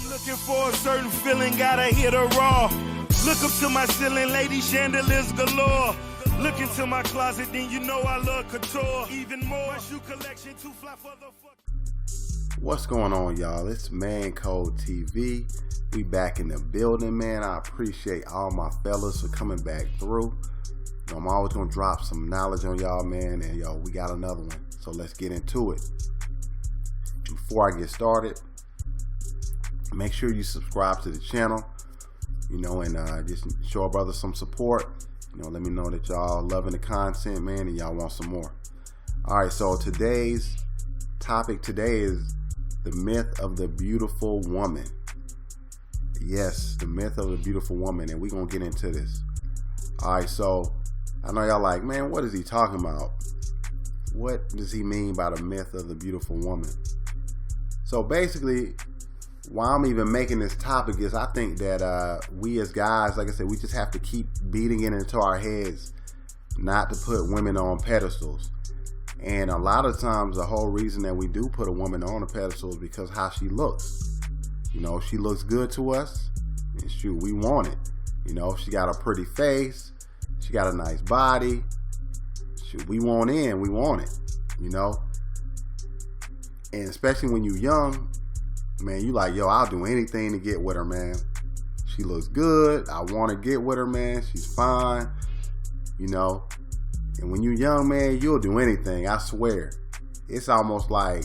I'm looking for a certain feeling, gotta hit a raw. Look up to my ceiling, lady, chandeliers galore. Look into my closet, then you know I love couture. Even more, my shoe collection, too fly for the fuck. What's going on, y'all? It's ManCodeTV. We back in the building, man. I appreciate all my fellas for coming back through. I'm always gonna drop some knowledge on y'all, man, and yo, we got another one. So let's get into it. Before I get started, make sure you subscribe to the channel, and just show our brothers some support. Let me know that y'all loving the content, man, and y'all want some more. All right, so today's topic is the myth of the beautiful woman. Yes, the myth of the beautiful woman, and we're gonna get into this. All right, so I know y'all like, man, what is he talking about? What does he mean by the myth of the beautiful woman? So basically, why I'm even making this topic is I think that we as guys, like I said, we just have to keep beating it into our heads not to put women on pedestals. And a lot of times the whole reason that we do put a woman on a pedestal is because how she looks. If she looks good to us, and shoot, we want it. If she got a pretty face, she got a nice body, shoot, we want it, And especially when you're young, man, you like, yo, I'll do anything to get with her, man. She looks good. I want to get with her, man. She's fine, And when you're young, man, you'll do anything. I swear. It's almost like,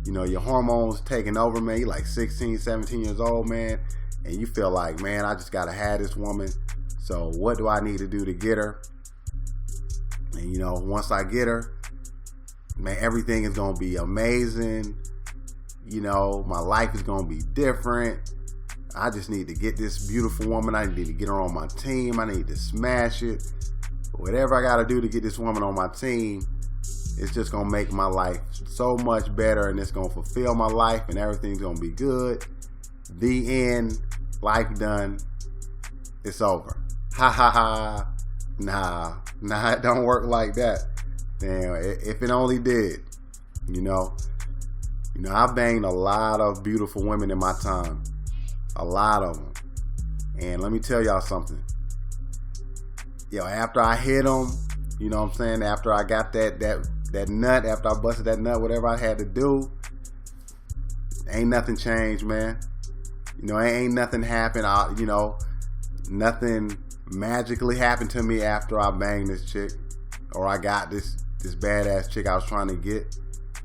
your hormones taking over, man. You're like 16, 17 years old, man. And you feel like, man, I just got to have this woman. So what do I need to do to get her? And, once I get her, man, everything is going to be amazing. My life is going to be different. I just need to get this beautiful woman. I need to get her on my team. I need to smash it. Whatever I got to do to get this woman on my team, it's just going to make my life so much better, and it's going to fulfill my life, and everything's going to be good. The end. Life done. It's over. Ha ha ha. Nah, it don't work like that. Damn, if it only did, I banged a lot of beautiful women in my time. A lot of them. And let me tell y'all something. After I hit them, after I got that nut, after I busted that nut, whatever I had to do, ain't nothing changed, man. Ain't nothing happened. Nothing magically happened to me after I banged this chick, or I got this badass chick I was trying to get.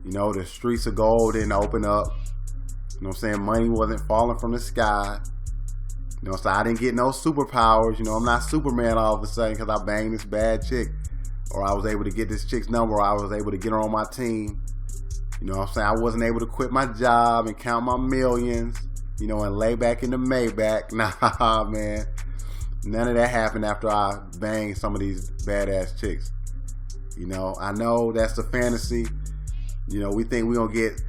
The streets of gold didn't open up. Money wasn't falling from the sky. So I didn't get no superpowers. I'm not Superman all of a sudden because I banged this bad chick, or I was able to get this chick's number, or I was able to get her on my team. I wasn't able to quit my job and count my millions, and lay back in the Maybach. Nah, man. None of that happened after I banged some of these badass chicks. I know that's the fantasy. We think we're going to get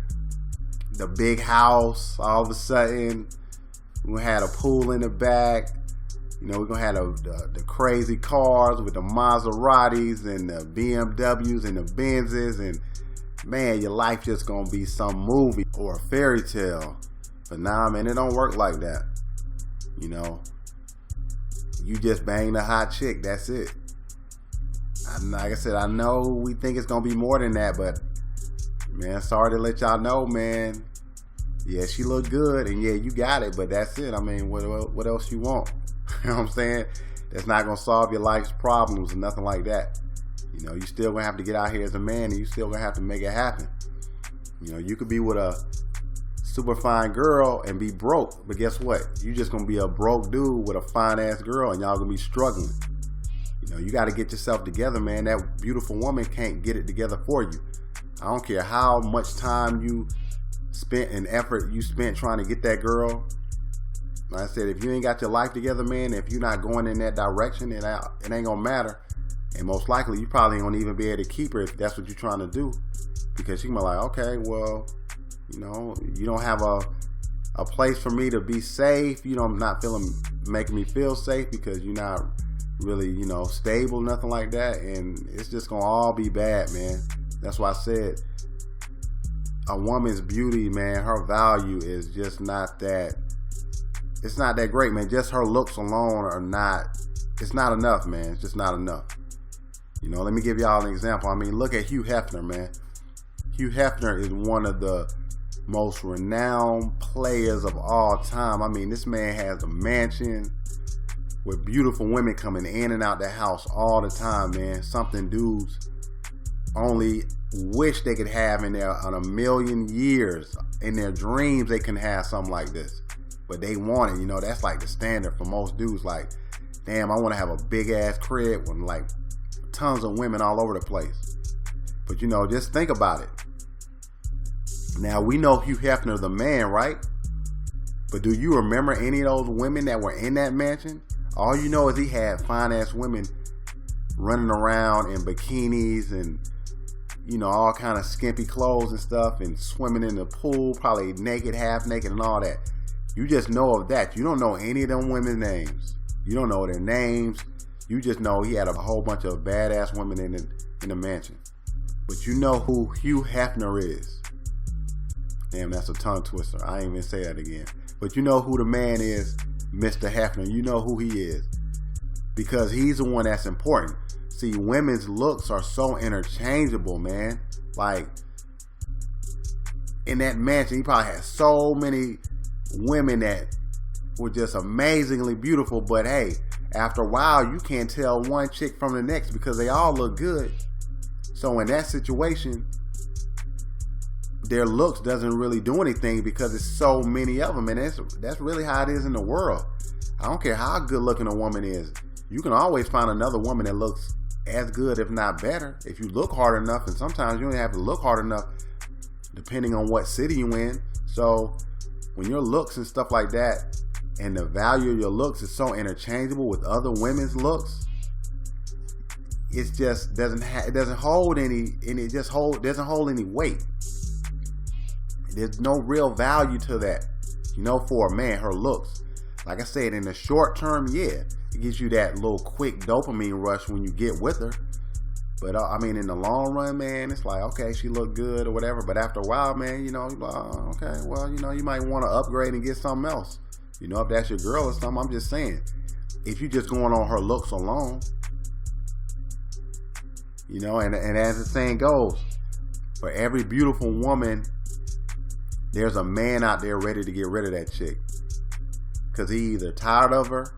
the big house all of a sudden. We're going to have a pool in the back. We're going to have the crazy cars with the Maseratis and the BMWs and the Benzes. And, man, your life just going to be some movie or a fairy tale. But nah, man, it don't work like that. You just banged a hot chick. That's it. Like I said, I know we think it's going to be more than that, but, man, sorry to let y'all know, man. Yeah, she look good, and yeah, you got it, but that's it. I mean, what else you want? You know what I'm saying? That's not going to solve your life's problems or nothing like that. You still going to have to get out here as a man, and you still going to have to make it happen. You could be with a super fine girl and be broke, but guess what? You just going to be a broke dude with a fine ass girl, and y'all going to be struggling. You got to get yourself together, man. That beautiful woman can't get it together for you. I don't care how much time you spent and effort you spent trying to get that girl. Like I said, if you ain't got your life together, man, if you're not going in that direction, it ain't gonna matter. And most likely, you probably ain't gonna even be able to keep her if that's what you're trying to do, because she might like, okay, well, you don't have a place for me to be safe. Not making me feel safe because you're not really, stable, nothing like that, and it's just gonna all be bad, man. That's why I said a woman's beauty, man, her value is just not that. It's not that great, man. Just her looks alone are not. It's not enough, man. It's just not enough. You know, let me give y'all an example. I mean, look at Hugh Hefner, man. Hugh Hefner is one of the most renowned players of all time. I mean, this man has a mansion with beautiful women coming in and out the house all the time, man. Something dudes only wish they could have in their on a million years. In their dreams, they can have something like this, but they want it. You know, that's like the standard for most dudes. Like, damn, I want to have a big ass crib with like tons of women all over the place. But you know, just think about it. Now, we know Hugh Hefner, the man, right? But do you remember any of those women that were in that mansion? All you know is he had fine ass women running around in bikinis and, you know, all kind of skimpy clothes and stuff, and swimming in the pool, probably naked, half naked, and all that. You just know of that. You don't know any of them women's names. You don't know their names. You just know he had a whole bunch of badass women in the mansion. But you know who Hugh Hefner is. Damn, that's a tongue twister. I ain't even say that again. But you know who the man is, Mr. Hefner. You know who he is. Because he's the one that's important. See, women's looks are so interchangeable, man. Like, in that mansion, he probably had so many women that were just amazingly beautiful. But hey, after a while, you can't tell one chick from the next because they all look good. So in that situation, their looks doesn't really do anything because it's so many of them. And that's really how it is in the world. I don't care how good looking a woman is. You can always find another woman that looks as good, if not better, if you look hard enough. And sometimes you don't have to look hard enough depending on what city you in. So when your looks and stuff like that, and the value of your looks is so interchangeable with other women's looks, it just doesn't hold any weight. There's no real value to that. You know, for a man, her looks. Like I said, in the short term, yeah, it gives you that little quick dopamine rush when you get with her. But I mean, in the long run, man, it's like, okay, she looked good or whatever. But after a while, man, you know, okay, well, you know, you might want to upgrade and get something else. You know, if that's your girl or something. I'm just saying, if you just going on her looks alone, you know, and as the saying goes, for every beautiful woman, there's a man out there ready to get rid of that chick. Because he either tired of her,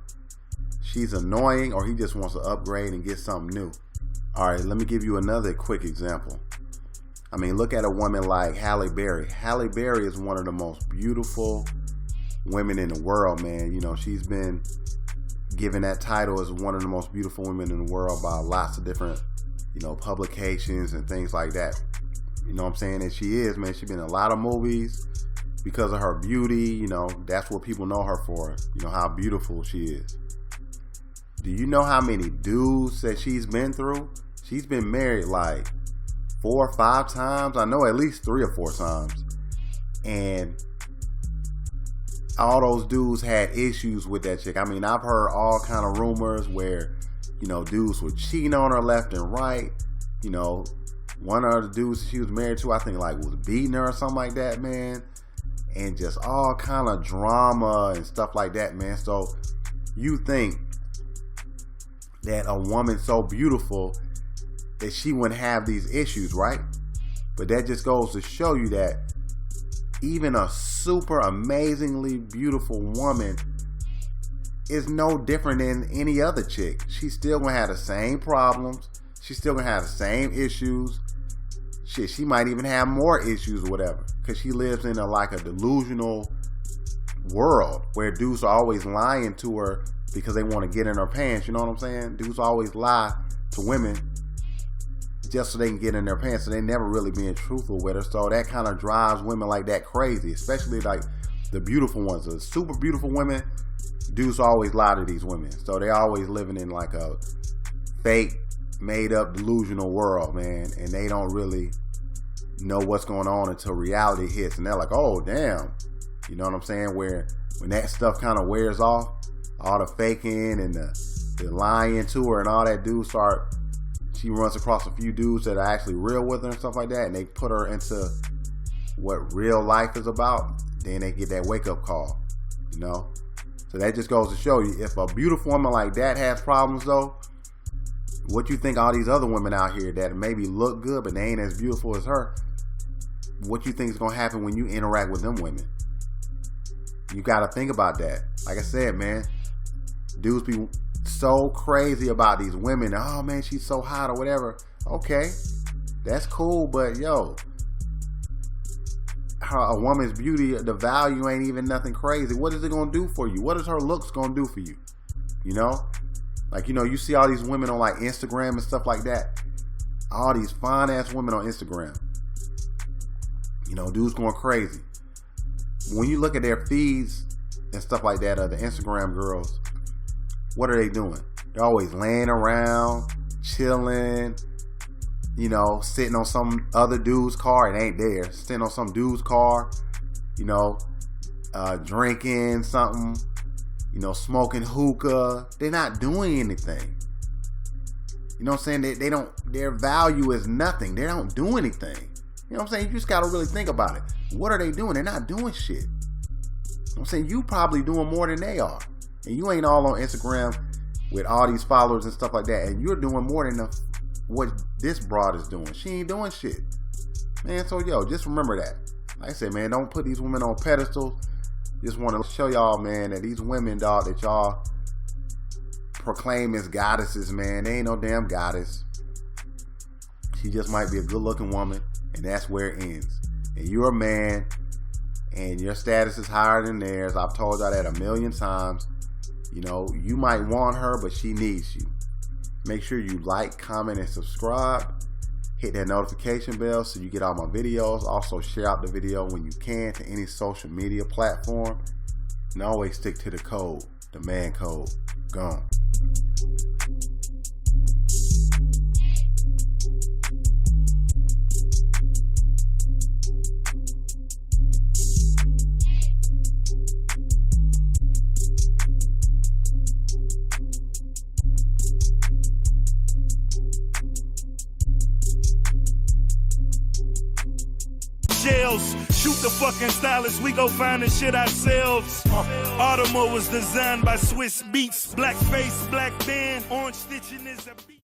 she's annoying, or he just wants to upgrade and get something new. All right, let me give you another quick example. I mean, look at a woman like Halle Berry. Halle Berry is one of the most beautiful women in the world, man. You know, she's been given that title as one of the most beautiful women in the world by lots of different, you know, publications and things like that. You know what I'm saying? And she is, man. She's been in a lot of movies because of her beauty. You know, that's what people know her for. You know, how beautiful she is. Do you know how many dudes that she's been through? She's been married like 4 or 5 times. I know at least 3 or 4 times. And all those dudes had issues with that chick. I mean, I've heard all kind of rumors where, you know, dudes were cheating on her left and right. You know, one of the dudes she was married to, I think, like, was beating her or something like that, man. And just all kind of drama and stuff like that, man. So you think that a woman so beautiful that she wouldn't have these issues, right? But that just goes to show you that even a super amazingly beautiful woman is no different than any other chick. She's still gonna have the same problems. She's still gonna have the same issues. Shit, she might even have more issues or whatever, because she lives in a delusional world where dudes are always lying to her because they want to get in her pants. You know what I'm saying? Dudes always lie to women just so they can get in their pants, so they never really being truthful with her. So that kind of drives women like that crazy, especially like the beautiful ones. The super beautiful women, dudes always lie to these women. So they always living in like a fake, made up, delusional world, man. And they don't really know what's going on until reality hits. And they're like, oh, damn. You know what I'm saying? Where when that stuff kind of wears off, all the faking and the lying to her and all that dudes start, she runs across a few dudes that are actually real with her and stuff like that, and they put her into what real life is about, then they get that wake-up call, you know? So that just goes to show you, if a beautiful woman like that has problems though, what you think all these other women out here that maybe look good but they ain't as beautiful as her, what you think is going to happen when you interact with them women? You got to think about that. Like I said, man, dudes be so crazy about these women. Oh man, she's so hot or whatever. Okay, that's cool, but yo, a woman's beauty, the value ain't even nothing crazy. What is it going to do for you? What is her looks going to do for you? You know? Like, you know, you see all these women on like Instagram and stuff like that. All these fine ass women on Instagram. You know, dudes going crazy. When you look at their feeds and stuff like that of the Instagram girls, what are they doing? They're always laying around, chilling, you know, sitting on some other dude's car. It ain't there. Sitting on some dude's car, you know, drinking something, you know, smoking hookah. They're not doing anything. You know what I'm saying? They don't, their value is nothing. They don't do anything. You know what I'm saying? You just got to really think about it. What are they doing? They're not doing shit. You know what I'm saying? You probably doing more than they are. And you ain't all on Instagram with all these followers and stuff like that. And you're doing more than what this broad is doing. She ain't doing shit. Man, so yo, just remember that. Like I said, man, don't put these women on pedestals. Just want to show y'all, man, that these women, dog, that y'all proclaim as goddesses, man, they ain't no damn goddess. She just might be a good looking woman. And that's where it ends. And you're a man, and your status is higher than theirs. I've told y'all that a million times. You know, you might want her, but she needs you. Make sure you like, comment, and subscribe. Hit that notification bell so you get all my videos. Also, share out the video when you can to any social media platform. And always stick to the code, the man code. Gone. Shoot the fucking stylist, we go find the shit ourselves. Audemars was designed by Swiss Beats. Black face, black band, orange stitching is a beat.